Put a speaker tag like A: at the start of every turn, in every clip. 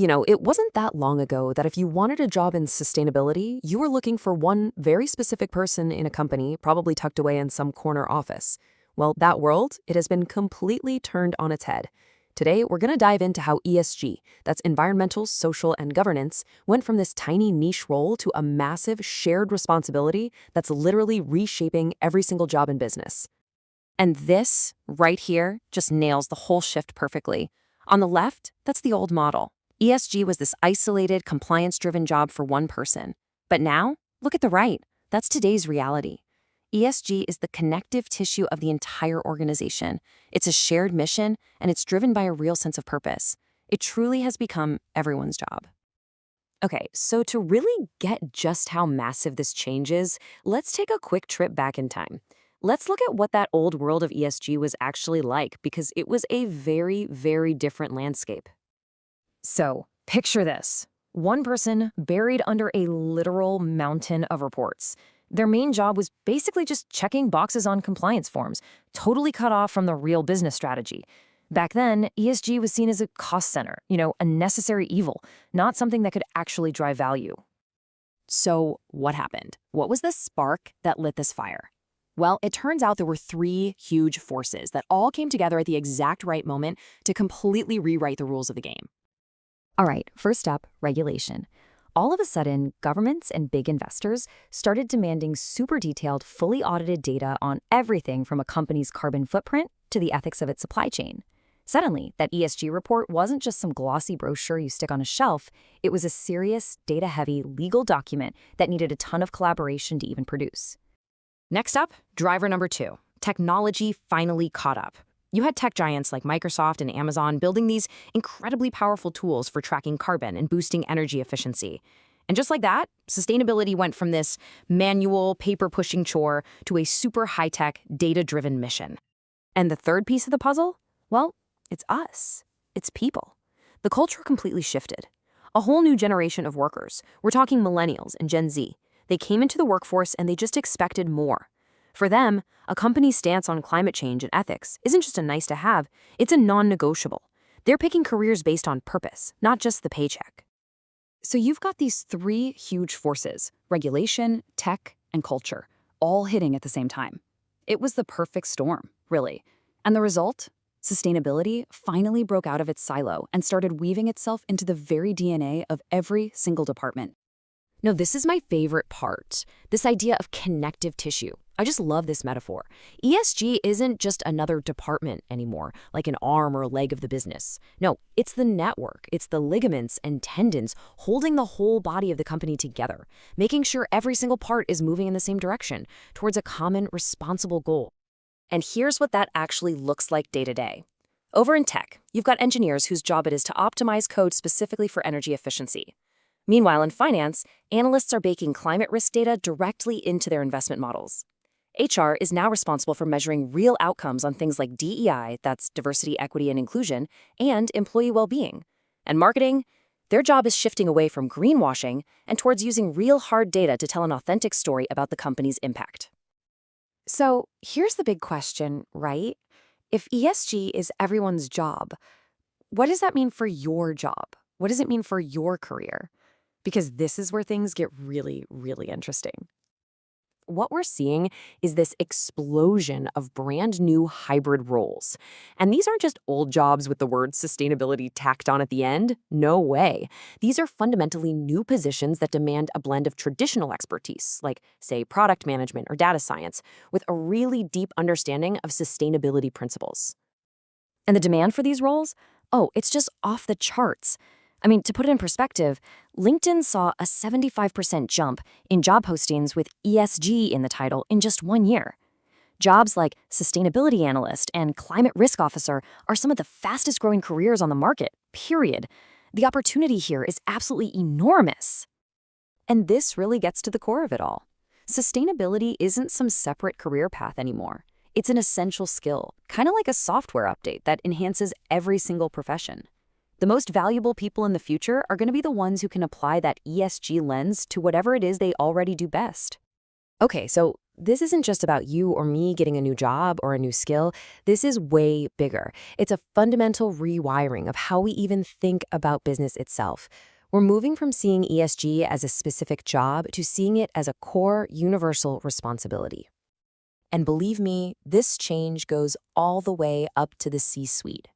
A: It wasn't that long ago that if you wanted a job in sustainability, you were looking for one very specific person in a company, probably tucked away in some corner office. Well, that world, it has been completely turned on its head. Today, we're going to dive into how ESG, that's environmental, social, and governance, went from this tiny niche role to a massive shared responsibility that's literally reshaping every single job in business. And this, right here, just nails the whole shift perfectly. On the left, that's the old model. ESG was this isolated, compliance-driven job for one person. But now, look at the right. That's today's reality. ESG is the connective tissue of the entire organization. It's a shared mission, and it's driven by a real sense of purpose. It truly has become everyone's job. Okay, so to really get just how massive this change is, let's take a quick trip back in time. Let's look at what that old world of ESG was actually like, because it was a very, very different landscape. So, picture this. One person buried under a literal mountain of reports. Their main job was basically just checking boxes on compliance forms, totally cut off from the real business strategy. Back then, ESG was seen as a cost center, a necessary evil, not something that could actually drive value. So, what happened? What was the spark that lit this fire? Well, it turns out there were three huge forces that all came together at the exact right moment to completely rewrite the rules of the game. All right, first up, regulation. All of a sudden, governments and big investors started demanding super detailed, fully audited data on everything from a company's carbon footprint to the ethics of its supply chain. Suddenly, that ESG report wasn't just some glossy brochure you stick on a shelf. It was a serious, data-heavy legal document that needed a ton of collaboration to even produce. Next up, driver number 2. Technology finally caught up. You had tech giants like Microsoft and Amazon building these incredibly powerful tools for tracking carbon and boosting energy efficiency. And just like that, sustainability went from this manual, paper-pushing chore to a super high-tech, data-driven mission. And the third piece of the puzzle? Well, it's us. It's people. The culture completely shifted. A whole new generation of workers. We're talking millennials and Gen Z. They came into the workforce and they just expected more. For them, a company's stance on climate change and ethics isn't just a nice-to-have, it's a non-negotiable. They're picking careers based on purpose, not just the paycheck. So you've got these three huge forces, regulation, tech, and culture, all hitting at the same time. It was the perfect storm, really. And the result? Sustainability finally broke out of its silo and started weaving itself into the very DNA of every single department. Now, this is my favorite part, this idea of connective tissue. I just love this metaphor. ESG isn't just another department anymore, like an arm or a leg of the business. No, it's the network. It's the ligaments and tendons holding the whole body of the company together, making sure every single part is moving in the same direction towards a common, responsible goal. And here's what that actually looks like day to day. Over in tech, you've got engineers whose job it is to optimize code specifically for energy efficiency. Meanwhile, in finance, analysts are baking climate risk data directly into their investment models. HR is now responsible for measuring real outcomes on things like DEI, that's diversity, equity, and inclusion, and employee well-being. And marketing, their job is shifting away from greenwashing and towards using real hard data to tell an authentic story about the company's impact. So here's the big question, right? If ESG is everyone's job, what does that mean for your job? What does it mean for your career? Because this is where things get really, really interesting. What we're seeing is this explosion of brand new hybrid roles. And these aren't just old jobs with the word sustainability tacked on at the end. No way. These are fundamentally new positions that demand a blend of traditional expertise, like, say, product management or data science, with a really deep understanding of sustainability principles. And the demand for these roles? Oh, it's just off the charts. I mean, to put it in perspective, LinkedIn saw a 75% jump in job postings with ESG in the title in just 1 year. Jobs like sustainability analyst and climate risk officer are some of the fastest growing careers on the market, period. The opportunity here is absolutely enormous. And this really gets to the core of it all. Sustainability isn't some separate career path anymore. It's an essential skill, kind of like a software update that enhances every single profession. The most valuable people in the future are going to be the ones who can apply that ESG lens to whatever it is they already do best. Okay, so this isn't just about you or me getting a new job or a new skill. This is way bigger. It's a fundamental rewiring of how we even think about business itself. We're moving from seeing ESG as a specific job to seeing it as a core, universal responsibility. And believe me, this change goes all the way up to the C-suite.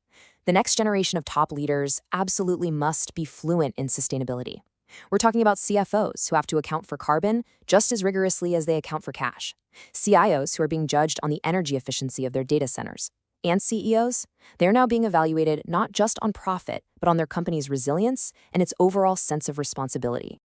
A: The next generation of top leaders absolutely must be fluent in sustainability. We're talking about CFOs who have to account for carbon just as rigorously as they account for cash, CIOs who are being judged on the energy efficiency of their data centers, and CEOs. They're now being evaluated not just on profit, but on their company's resilience and its overall sense of responsibility.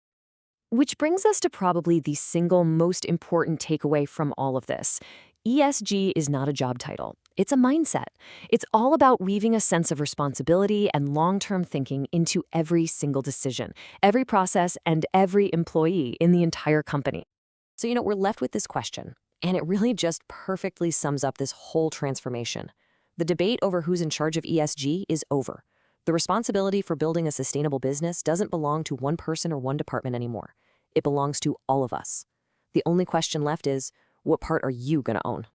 A: Which brings us to probably the single most important takeaway from all of this. ESG is not a job title. It's a mindset. It's all about weaving a sense of responsibility and long-term thinking into every single decision, every process, and every employee in the entire company. So, we're left with this question, and it really just perfectly sums up this whole transformation. The debate over who's in charge of ESG is over. The responsibility for building a sustainable business doesn't belong to one person or one department anymore. It belongs to all of us. The only question left is, what part are you going to own?